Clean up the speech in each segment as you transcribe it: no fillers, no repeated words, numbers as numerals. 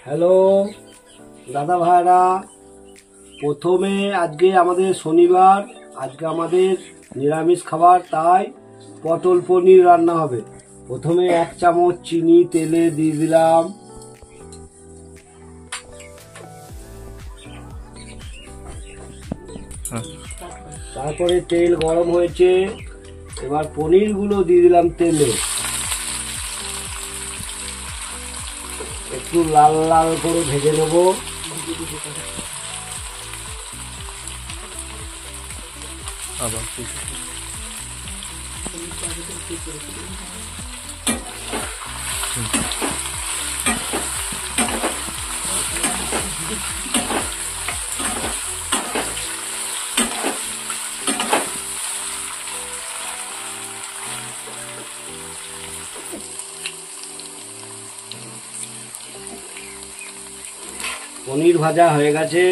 Hello দাদা ভাইরা, প্রথমে আজকে আমাদের শনিবার, আজকে আমাদের নিরামিষ খাবার, তাই পটল পনির রান্না হবে। প্রথমে 1 চামচ চিনি তেলে দিয়ে দিলাম। তারপরে তেল গরম হয়েছে, এবার পনিরগুলো দিয়ে দিলাম তেলে। একটু লাল লাল করে ভেজে নেব। পনির ভাজা হয়ে গেছে।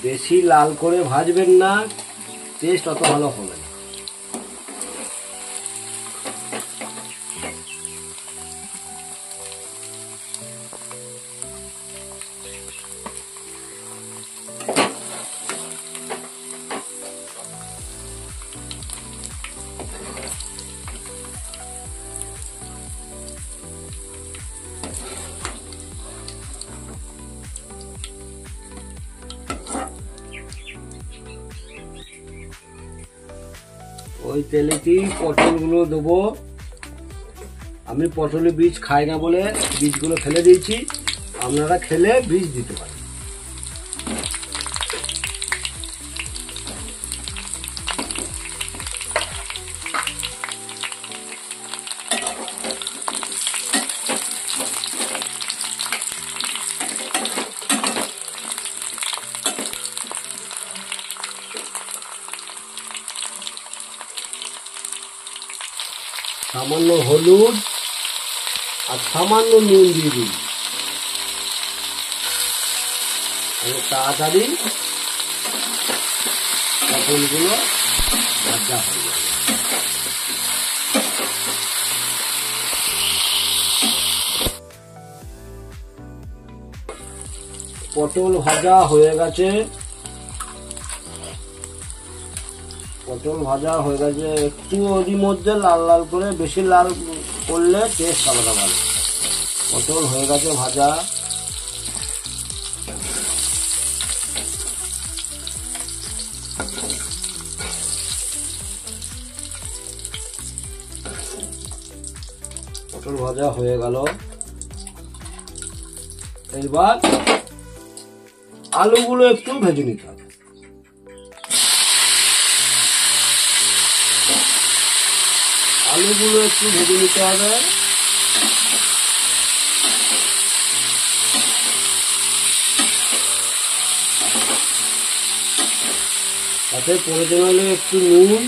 বেশি লাল করে ভাজবেন না, টেস্ট অত ভালো হবে না। ওই তেলেতেই পটলগুলো দেবো। আমি পটলের বীজ খাই না বলে বীজগুলো ফেলে দিয়েছি, আপনারা খেলে বীজ দিতে পারেন। সামান্য হলুদ আর সামান্য নুন দিয়ে দিন, তাড়াতাড়ি পটলগুলো ভাজা হয়ে যাবে। পটল ভাজা হয়ে গেছে। পটল ভাজা হয়ে গেছে, একটু ওর মধ্যে লাল লাল করে, বেশি লাল করলে টেস্ট আলাদা ভালো। পটল হয়ে গেছে ভাজা। পটল ভাজা হয়ে গেল। এবার আলুগুলো একটু ভেজে নিতে হবে। আলুগুলো একটু ভেজে নিতে হবে। তাতে প্রয়োজন হলে একটু নুন,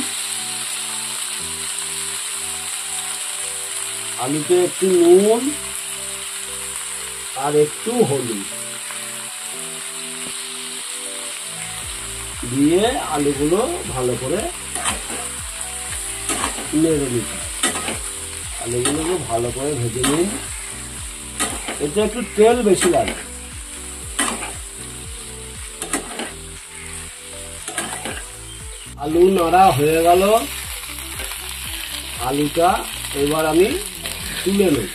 আলুতে একটু নুন আর একটু হলুদ দিয়ে আলুগুলো ভালো করে নেড়ে নিতে হবে। আলুগুলোকে ভালো করে ভেজে নিন। এতে একটু তেল বেশি লাগে। আলু নাড়া হয়ে গেল। আলুটা এবার আমি তুলে নেব।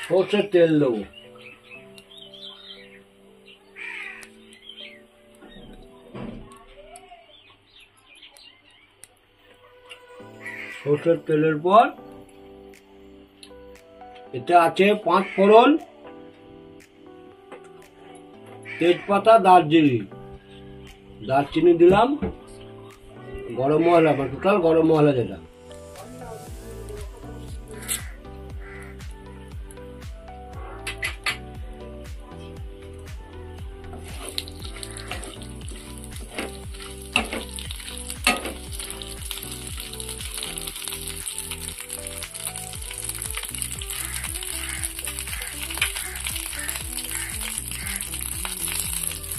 সর্ষের তেল দেবো। সর্ষের তেলের পর এটা আছে 5 ফোড়ন, তেজপাতা, দারচিনি দিলাম, গরম মশলা, টোটাল গরম মশলা যেটা।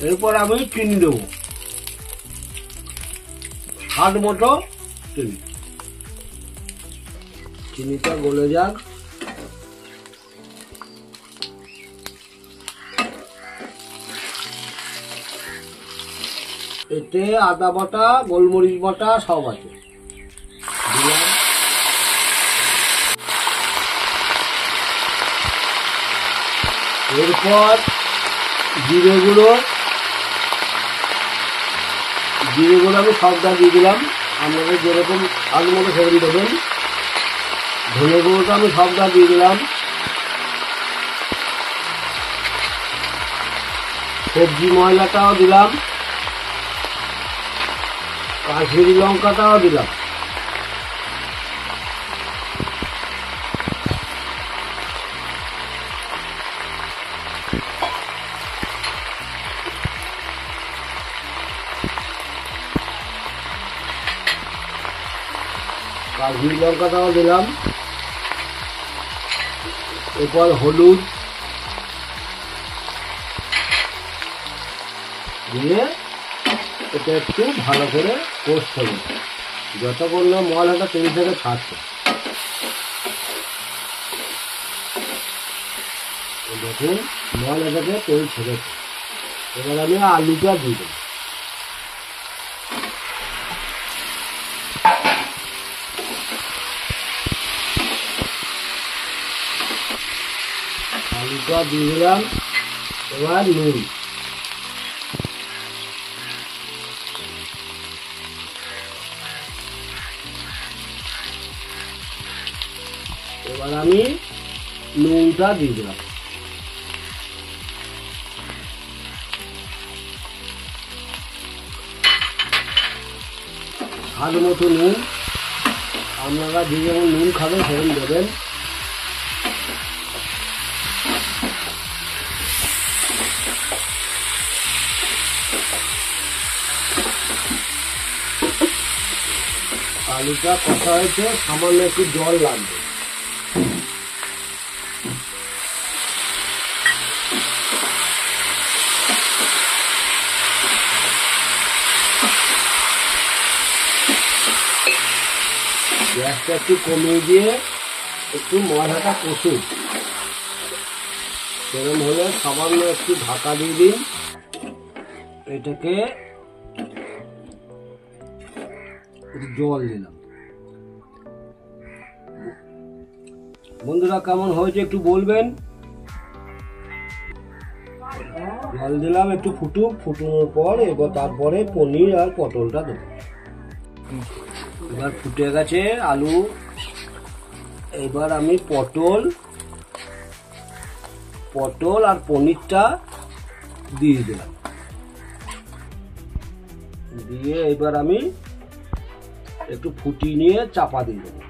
এরপর আমি চিনি দেবো, স্বাদ মতো চিনি। চিনিটা গলে যাক। এতে আদা বাটা, গোলমরিচ বাটা সব আছে, দিলাম। এরপর জিরে গুঁড়ো আমি সবটা দিয়ে দিলাম, আপনাদের যেরকম আলু মতো সবজি দেবেন। ধনে গুঁড়োটা আমি সবটা দিয়ে দিলাম। সবজি মশলাটাও দিলাম, কাশ্মীরি লঙ্কাটাও দিলাম। কাশ্মীরি লঙ্কাটাও দিলাম। এরপর হলুদ দিয়ে এটা একটু ভালো করে কষতে হবে, যতক্ষণ না মশলাটা তেল থেকে ছাড়ছে। দেখুন মশলাটাকে তেল ছেড়েছে। এবার আমি আলুটা দিয়ে দেবো। আলুটা দিয়ে দিলাম। এবার নুন, এবার আমি নুনটা দিয়ে দিলাম। স্বাদ মতো নুন, আপনারা যে যেমন নুন খাবেন সেরকম দেবেন। আলুটা কষা হয়েছে, সামান্য একটু জল লাগবে। গ্যাসটা একটু কমিয়ে দিয়ে একটু মশলাটা কষুন। সেরকম হলে সামান্য একটু ঢাকা দিয়ে দিন। এটাকে জল দিলাম। বন্ধুরা কেমন হয়েছে একটু বলবেন। জল দিলাম, একটু ফুটুক। ফুটানোর পর এবার তারপরে পনির আর পটলটা দেবো। এবার ফুটে গেছে আলু। এবার আমি পটল আর পনিরটা দিয়ে দিলাম। দিয়ে এবার আমি একটু ফুটিয়ে নিয়ে চাপা দিয়ে দেবো।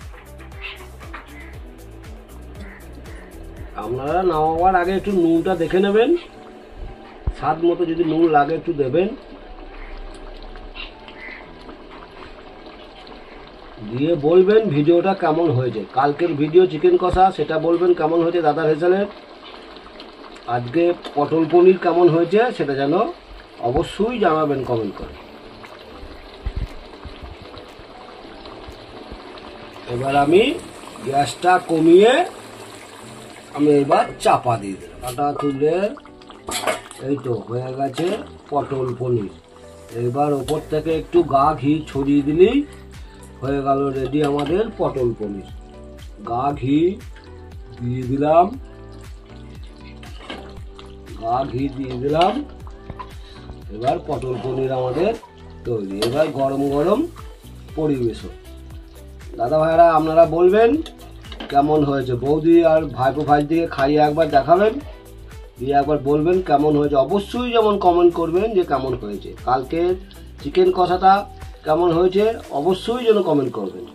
আপনারা নামাবার আগে একটু নুনটা দেখে নেবেন, স্বাদ মতো যদি নুন লাগে একটু দেবেন। দিয়ে বলবেন ভিডিওটা কেমন হয়েছে। কালকের ভিডিও চিকেন কষা, সেটা বলবেন কেমন হয়েছে দাদার হেসেলের। আজকে পটল পনির কেমন হয়েছে সেটা যেন অবশ্যই জানাবেন কমেন্ট করে। এবার আমি গ্যাসটা কমিয়ে আমি এবার চাপা দিয়ে দিলাম। কাটা তুলে এই তো হয়ে গেছে পটল পনির। এবার ওপর থেকে একটু গা ঘি ছড়িয়ে দিলেই হয়ে গেল রেডি আমাদের পটল পনির। গা ঘি দিয়ে দিলাম, এবার পটল পনির আমাদের তৈরি। এবার গরম গরম পরিবেশন। দাদা ভাইরা আপনারা বলবেন কেমন হয়েছে। বৌদি আর ভাইপো ভাইদিকে খাইয়ে একবার দেখাবেন, দিয়ে একবার বলবেন কেমন হয়েছে। অবশ্যই যেমন কমেন্ট করবেন যে কেমন হয়েছে। কালকে চিকেন কষাটা কেমন হয়েছে অবশ্যই যেন কমেন্ট করবেন।